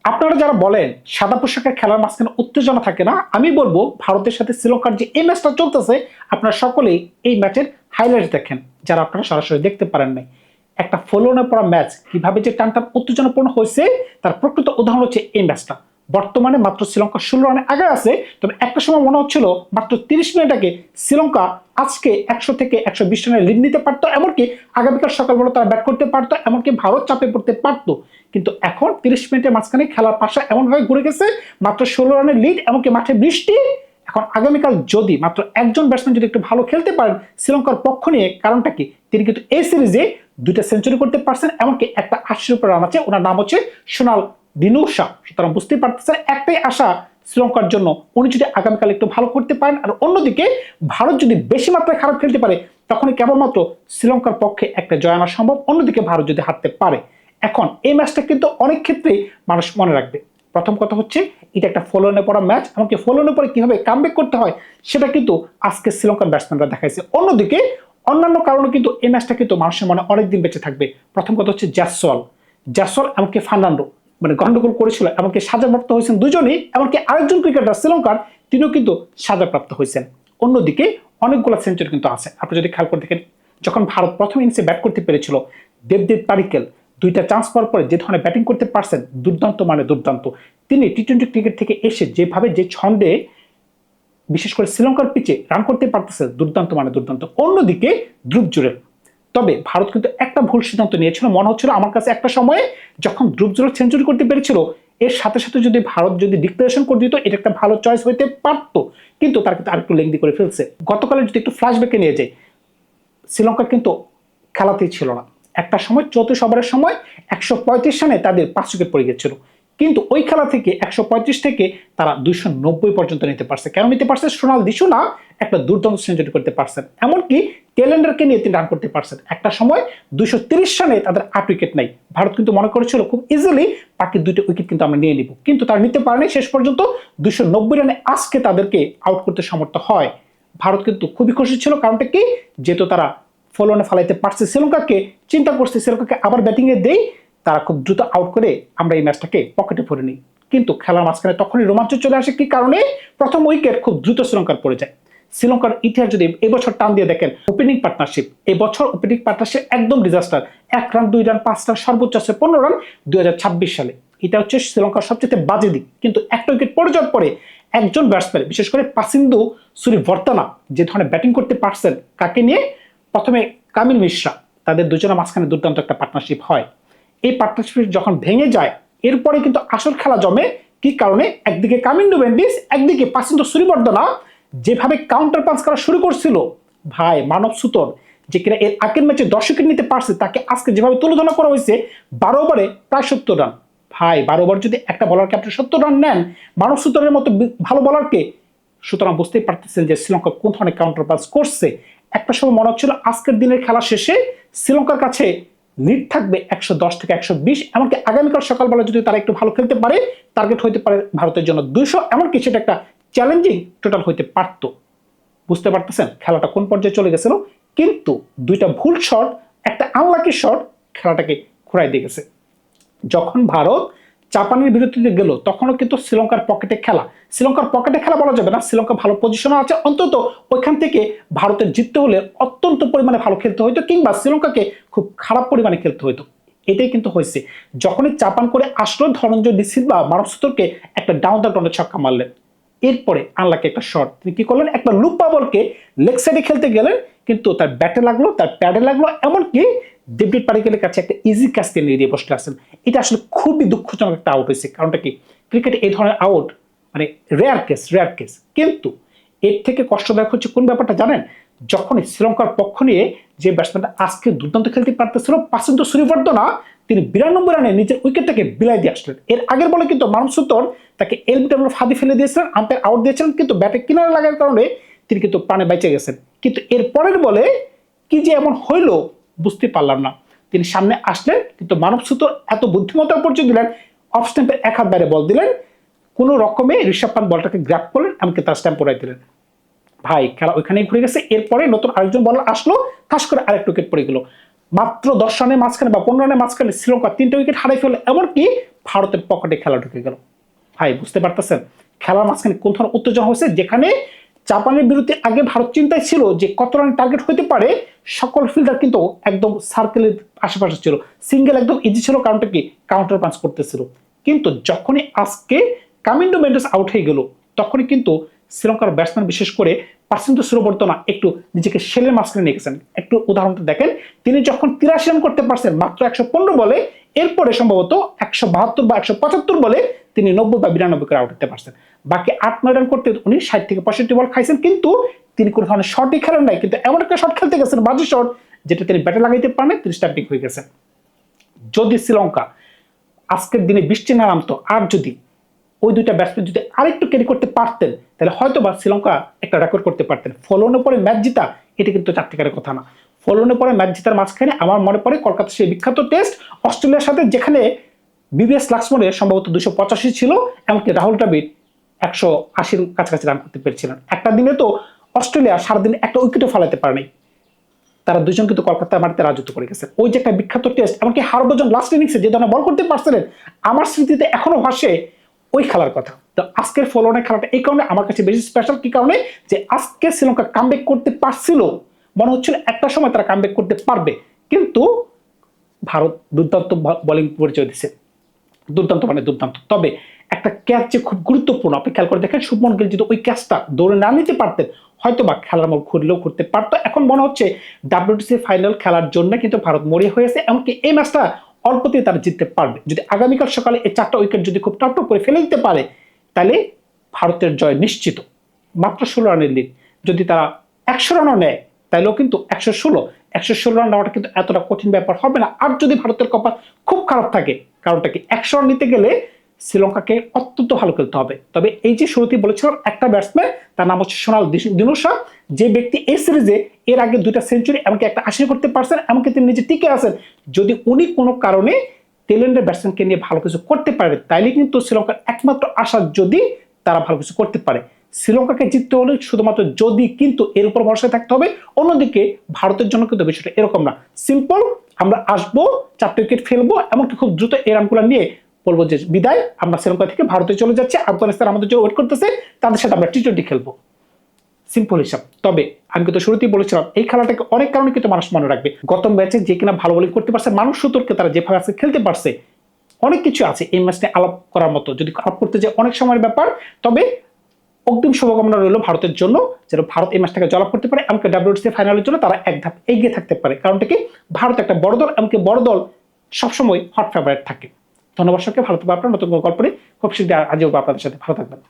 আপনারা যারা বলেন সাদা পোশাকের খেলার মাঝখানে উত্তেজনা থাকে না, আমি বলবো ভারতের সাথে শ্রীলঙ্কার যে এই ম্যাচটা চলতেছে আপনারা সকলেই এই ম্যাচের হাইলাইট দেখেন যারা আপনারা সরাসরি দেখতে পারেন নাই। একটা ফলোনে পড়া ম্যাচ কিভাবে যে টানটান উত্তেজনাপূর্ণ হয়েছে তার প্রকৃত উদাহরণ হচ্ছে এই ম্যাচটা। বর্তমানে মাত্র শ্রীলঙ্কা 16 রানে আগে আছে, তবে একটা সময় মনে হচ্ছিল মাত্র 30 মিনিট আগে শ্রীলঙ্কা আজকে 100 থেকে 120 রানের লিড নিতে পারতো, এমনকি আগামীকাল সকালবেলা তারা ব্যাট করতে পারতো, এমনকি ভারত চাপে পড়তে পারতো। কিন্তু এখন 30 মিনিটের মাঝখানে খেলার পাশা এমনভাবে ঘুরে গেছে, মাত্র 16 রানের লিড, এমনকি মাঠে বৃষ্টি। এখন আগামীকাল যদি মাত্র একজন ব্যাটসম্যান যদি একটু ভালো খেলতে পারেন শ্রীলঙ্কার পক্ষ নিয়ে, কারণটা কি, তিনি কিন্তু এই সিরিজে 2টা সেঞ্চুরি করতে পারছেন, এমনকি একটা 80 উপর রান আছে, ওনার নাম হচ্ছে সোনাল দিনুশা। সুতরাং বুঝতেই পারতেছেন একটাই আশা শ্রীলঙ্কার জন্য, উনি যদি আগামীকাল একটু ভালো করতে পারেন। আর অন্যদিকে ভারত যদি বেশি মাত্রায় খারাপ খেলতে পারে তখনই কেবলমাত্র শ্রীলঙ্কার পক্ষে একটা জয় আনা সম্ভব, অন্যদিকে ভারত যদি হারতে পারে। এখন এই ম্যাচটা কিন্তু অনেক ক্ষেত্রেই মানুষ মনে রাখবে। প্রথম কথা হচ্ছে এটা একটা ফলোনে পড়া ম্যাচ, এমনকি ফলোনে পরে কিভাবে কামব্যাক করতে হয় সেটা কিন্তু আজকে শ্রীলঙ্কার ব্যাটসম্যানরা দেখাইছে। অন্যদিকে অন্যান্য কারণে কিন্তু এই ম্যাচটা কিন্তু মানুষের মনে অনেকদিন বেঁচে থাকবে। প্রথম কথা হচ্ছে জ্যাসওয়াল এমনকি ফার্নান্ডো গন্ডগোল করেছিল, এমনকি সাজাপ্রাপ্ত হয়েছেন দুজনই, এমনকি আরেকজন ক্রিকেটার শ্রীলঙ্কার তিনিও কিন্তু সাজাপ্রাপ্ত হয়েছেন। অন্যদিকে অনেকগুলো সেঞ্চুরি কিন্তু আছে। আপনি যদি খেয়াল করে দেখেন, যখন ভারত প্রথম ইনিংসে ব্যাট করতে পেরেছিল, দেবদীপ পাডিক্কেল 2টা চান্স পাওয়ার পরে যে ধরনের ব্যাটিং করতে পারছেন, দুর্দান্ত মানে দুর্দান্ত। তিনি টি-20 ক্রিকেট থেকে এসে যেভাবে যে ছন্দে বিশেষ করে শ্রীলঙ্কার পিচে রান করতে পারতেছে, দুর্দান্ত মানে দুর্দান্ত। অন্যদিকে ধ্রুব জুরেল, তবে ভারত কিন্তু একটা ভুল সিদ্ধান্ত নিয়েছিল, মনে হচ্ছিল আমার কাছে একটা সময়ে যখন ধ্রুব জুরেল সেঞ্চুরি করতে পেরেছিল এর সাথে সাথে যদি ভারত যদি ডিক্লারেশন করে দিত এটা একটা ভালো চয়েস হইতে পারত, কিন্তু তার কিন্তু আরেকটু লেংদি করে ফেলছে। গতকালে যদি একটু ফ্ল্যাশব্যাকে নিয়ে যায়, শ্রীলঙ্কা কিন্তু খেলাতেই ছিল না। একটা সময় 34 ওভারের সময় 135 রানে তাদের 5 উইকেট পড়ে গেছিল, কিন্তু ওই খেলা থেকে 135 থেকে তারা 290 পর্যন্ত নিতে পারছে। কেন নিতে পারছে? সোনাল দিসুনা একটা দুর্দান্ত সেঞ্চুরি করতে পারছেন, এমনকি টেলেন্ডারকে নিয়ে তিনি রান করতে পারছেন। একটা সময় 230 রানে তাদের 8 উইকেট নাই। ভারত কিন্তু মনে করেছিল খুব ইজিলি বাকি 2টা উইকেট কিন্তু আমরা নিয়ে নিব, কিন্তু তারা নিতে পারেনি। শেষ পর্যন্ত 290 রানে আজকে তাদেরকে আউট করতে সমর্থ হয়। ভারত কিন্তু খুবই খুশি ছিল, কারণটা কি, যেহেতু তারা ফলোনে ফালাইতে পারছে শ্রীলঙ্কাকে, চিন্তা করছে শ্রীলঙ্কাকে আবার ব্যাটিংয়ে দেই, তারা খুব দ্রুত আউট করে আমরা এই ম্যাচটাকে পকেটে ভরে নিই। কিন্তু খেলার মাঝখানে তখনই রোমাঞ্চ চলে আসে, কি কারণে, প্রথম উইকেট খুব দ্রুত শ্রীলঙ্কার পড়ে যায়। শ্রীলঙ্কার ইতিহাস যদি এবছর টান দিয়ে দেখেন, ওপেনিং পার্টনারশিপ, এবছর ওপেনিং পার্টনারশিপ একদম ডিজাস্টার। 1 রান 2 রান 5 রান, সর্বোচ্চ আছে 15 রান 2026 সালে। এটা হচ্ছে শ্রীলঙ্কার সবচেয়ে বাজে দিক। কিন্তু একটা উইকেট পড়ে যাওয়ার পরে একজন ব্যাটসম্যান, বিশেষ করে পাসিন্দু সুরিবর্তনা যে ধরনের ব্যাটিং করতে পারছেন, কাকে নিয়ে, প্রথমে কামিল মিশ্রা, তাদের দুজনের মাঝখানে দুর্দান্ত একটা পার্টনারশিপ হয়। এই পার্টনারশিপ যখন ভেঙে যায় এরপরে কিন্তু আসল খেলা জমে। কি কারণে, একদিকে কামিন্ডু মেন্ডিস, একদিকে পাসিন্দু সুরিবর্ধনা যেভাবে কাউন্টার পাঞ্চ করা শুরু করছিল, ভাই মানব সুতর যে কিনা এর আগের ম্যাচে 10 উইকেট নিতে পারছে, তাকে আজকে যেভাবে তুলনা করা হয়েছে 12 ওভারে প্রায় 70 রান। ভাই 12 ওভার যদি একটা বলারকে আপনি 70 রান নেন, মানব সুতরের মতো ভালো বলারকে, সুতরাং বুঝতেই পারতেছেন যে শ্রীলঙ্কা কোন ধরনের কাউন্টার পাঞ্চ করছে। একটা সময় মনে হচ্ছিল আজকের দিনের খেলা শেষে শ্রীলঙ্কার কাছে লিড থাকবে 110 থেকে 120, এমনকি আগামীকাল সকালবেলা যদি তারা একটু ভালো খেলতে পারে টার্গেট হইতে পারে ভারতের জন্য 200, এমনকি সেটা একটা চ্যালেঞ্জিং টোটাল হইতে পারত। বুঝতে পারতেছেন খেলাটা কোন পর্যায়ে চলে গেছিল। কিন্তু 2টা ভুল শট, একটা আনলাকি শট খেলাটাকে ঘুরাই দিয়ে গেছে। যখন ভারত জাপানের বিরুদ্ধে গেল তখনও কিন্তু শ্রীলঙ্কার পকেটে খেলা, শ্রীলঙ্কার পকেটে খেলা বলা যাবে না, শ্রীলঙ্কা ভালো পজিশনে আছে, অন্তত ওইখান থেকে ভারতের জিততে হলে অত্যন্ত পরিমাণে ভালো খেলতে হইতো, কিংবা শ্রীলঙ্কাকে খুব খারাপ পরিমাণে খেলতে হইতো। এটাই কিন্তু হয়েছে। যখনই চাপান করে আসলো ধনঞ্জয় ডি সিলভা মানব সুতোরকে একটা ডাউন দ্য গ্রাউন্ডে ছক্কা মারলেন, এরপরে আনলাকি একটা শট, তিনি কি করলেন, একটা লুপ বলকে লেগ সাইডে খেলতে গেলেন, কিন্তু তার ব্যাটে লাগলো, তার প্যাডে লাগলো, এমনকি ডেভিড পাডিক্কেলের কাছে একটা ইজি ক্যাচ নিয়ে দিয়ে বসে আছেন। এটা আসলে খুবই দুঃখজনক একটা আউট হয়েছে। কারণটা কি, ক্রিকেটে এই ধরনের আউট মানে রেয়ার কেস। কিন্তু এর থেকে কষ্টদায়ক হচ্ছে কোন ব্যাপারটা জানেন, যখনই শ্রীলঙ্কার পক্ষ নিয়ে যে ব্যাটসম্যানটা আজকে দুর্দান্ত খেলতে পারতেছিল পাসিন্দু সুরিবর্ধনা, তিনি 92 রানে নিজের উইকেটটাকে বিলাই দিয়ে আসলেন। এর আগের বলে কিন্তু মানব সুতর তাকে এলবিডব্লিউ ফাঁদি ফেলে দিয়েছিলেন, আম্পায়ার আউট দিয়েছিলেন, কিন্তু ব্যাটে কিনারে লাগার কারণে তিনি কিন্তু প্রাণে বেঁচে গেছেন। কিন্তু এর পরের বলে কি যে এমন হইলো বুঝতে পারলাম না। তিনি সামনে আসলেন, কিন্তু মানব সুতর এত বুদ্ধিমত্তার পরিচয় দিলেন, অফ স্ট্যাম্পের এক হাত বাইরে বল দিলেন, কোনো রকমে ঋষভ পান্ত বলটাকে গ্র্যাপ করলেন, এমনকি তার স্ট্যাম্প পড়াই দিলেন। ভাই খেলা ওইখানেই ঘুরে গেছে। এরপরে নতুন আরেকজন বলার আসলো, ঠাস করে আরেকটা উইকেট পড়ে গেল। মাত্র 10 রানের মাঝখানে বা 15 রানের মাঝখানে শ্রীলঙ্কা 3টা উইকেট হারাই ফেললো, এমনকি ভারতের পকেটে খেলা ঢুকে গেল। ভাই বুঝতে পারতেছেন খেলার মাঝখানে কোন ধরনের উত্তেজনা হয়েছে, যেখানে জাপানের বিরুদ্ধে আগে ভারত চিন্তায় ছিল যে কত রান টার্গেট হতে পারে, সকল ফিল্ডার কিন্তু একদম সার্কেলের আশেপাশে ছিল, সিঙ্গেল একদম ইজি ছিল, কারণটা কি কাউন্টার পাঞ্চ করতেছিল। কিন্তু যখনই আজকে কামিন্ডো মেন্ডেস আউট হয়ে গেল, তখনই কিন্তু শ্রীলঙ্কার ব্যাটসম্যান বিশেষ করে পার্সেন্ট সুরবর্তনা একটু নিজেকে শেলের মাঝখানে নিয়ে গেছেন। একটু উদাহরণটা দেখেন, তিনি যখন 83 রান করতে পারছেন মাত্র 115 বলে, এরপরে সম্ভবত 172 বা 175 বলে তিনি 90 বা 92 করে আউট হতে পারছেন। বাকি 8-9 রান করতে উনি 60 থেকে 65 বল খাইছেন, কিন্তু তিনি কোনো ধরনের শটই খেলেন নাই। কিন্তু এমন একটা শট খেলতে গেছেন, বাজে শট, যেটা তিনি ব্যাটে লাগাইতে পারেন, তিনি স্ট্যান্ডিং হয়ে গেছেন। যদি শ্রীলঙ্কা আজকের দিনে বৃষ্টি না নামতো, আর যদি ওই দুইটা ব্যাটসম্যান যদি আরেকটু ক্যারি করতে পারতেন, তাহলে হয়তো বা শ্রীলঙ্কা একটা রেকর্ড করতে পারতেন। ফলনের পরে ম্যাচ জিতা, এটা কিন্তু চারটিকারের কথা না। ফলনের পরে ম্যাচ জিতার মাঝখানে আমার মনে পড়ে কলকাতার সেই বিখ্যাত টেস্ট অস্ট্রেলিয়ার সাথে, যেখানে বিবিএস লাক্সমনের সম্ভবত 285 ছিল, এমনকি রাহুল দ্রাবিড় 180 কাছাকাছি রান করতে পেরেছিলেন। একটা দিনে তো অস্ট্রেলিয়া সারাদিনে একটা উইকেটও ফেলাতে পারেনি, তারা দুজন কিন্তু কলকাতার মাটিতে রাজত্ব করে গেছে। ওই যে একটা বিখ্যাত টেস্ট, এমনকি হরভজন লাস্ট ইনিংসে যে ধরনের বল করতে পারছিলেন, আমার স্মৃতিতে এখনো ভাসে ওই খেলার কথা। তো আজকের ফলোনের খেলাটা এই কারণে আমার কাছে বেশি স্পেশাল। কি কারণে? যে আজকে শ্রীলঙ্কা কামব্যাক করতে পারছিল, মনে হচ্ছিল একটা সময় তারা কামব্যাক করতে পারবে, কিন্তু ভারত দুর্দান্ত বোলিং পরিচয় দিচ্ছে, দুর্দান্ত মানে দুর্দান্ত। তবে একটা ক্যাচ যে খুব গুরুত্বপূর্ণ, আপনি খেয়াল করে দেখেন, শুভমন গিল যদি ওই ক্যাচটা দৌড়ে না নিতে পারতেন, হয়তো বা খেলার মোড় ঘুরলেও করতে পারতো। এখন মনে হচ্ছে WTC ফাইনাল খেলার জন্য কিন্তু ভারত মরিয়া হয়েছে, এমনকি এই ম্যাচটা অল্পতেই তারা জিততে পারবে। যদি আগামীকাল সকালে এই 4টা উইকেট যদি খুব টপ করে ফেলে দিতে পারে, তাহলে ভারতের জয় নিশ্চিত। মাত্র 16 রানের লিড, যদি তারা 100 রানও নেয়, তাইলেও কিন্তু 116 রান নেওয়াটা কিন্তু এতটা কঠিন ব্যাপার হবে না। আর যদি ভারতের কপাল খুব খারাপ থাকে, কারণটা কি 100 রান নিতে গেলে শ্রীলঙ্কাকে অত্যন্ত ভালো খেলতে হবে। তবে এই যে শুরুতেই বলেছিলাম, একটা ব্যাটসম্যান, তার নাম হচ্ছে সোনাল দিনুশা, যে ব্যক্তি এই সিরিজে এর আগে 2টা সেঞ্চুরি এমনকি একটা 80 করতে পারছেন, এমনকি তিনি নিজে টিকে আছেন। যদি উনি কোনো কারণে তেলেন্ডের ব্যাটসম্যানকে নিয়ে ভালো কিছু করতে পারে, তাইলে কিন্তু শ্রীলঙ্কার একমাত্র আশা, যদি তারা ভালো কিছু করতে পারে। শ্রীলঙ্কাকে জিততে হলে শুধুমাত্র যদি, কিন্তু এর উপর ভরসা থাকতে হবে। অন্যদিকে ভারতের জন্য কিন্তু বিষয়টা এরকম না, সিম্পল, আমরা আসবো, 4টা উইকেট ফেলবো, এমনকি খুব দ্রুত এই রানগুলো নিয়ে বলবো যে বিদায়, আমরা শ্রীলঙ্কা থেকে ভারতে চলে যাচ্ছি, আফগানিস্তান আমাদের জন্য ওয়েট করতেছে, তাদের সাথে আমরা টি20 খেলবো। সিম্পল হিসাব। তবে আমি কিন্তু শুরুতেই বলেছিলাম, এই খেলাটাকে অনেক কারণে কিন্তু মানুষ মনে রাখবে। গত ম্যাচে যে কিনা ভালো বোলিং করতে পারছে, মানুষ সতর্কে তারা যেভাবে আজকে খেলতে পারছে, অনেক কিছু আছে এই ম্যাচটা আলাপ করার মতো, যদি আলাপ করতে যায় অনেক সময়ের ব্যাপার। তবে অগ্রিম শুভকামনা রইল ভারতের জন্য, যেন ভারত এই ম্যাচটাকে জয়লাভ করতে পারে, এমনকি WTC ফাইনালের জন্য তারা এক ধাপ এগিয়ে থাকতে পারে। কারণটা কি, ভারত একটা বড় দল, এমনকি বড় দল সবসময় হট ফেভারিট থাকে। ধন্যবাদ সবাইকে। ভালো থাকবে আপনার নতুন গল্প নিয়ে খুব শীঘ্রই হাজির হবো আপনাদের সাথে। ভালো থাকবেন।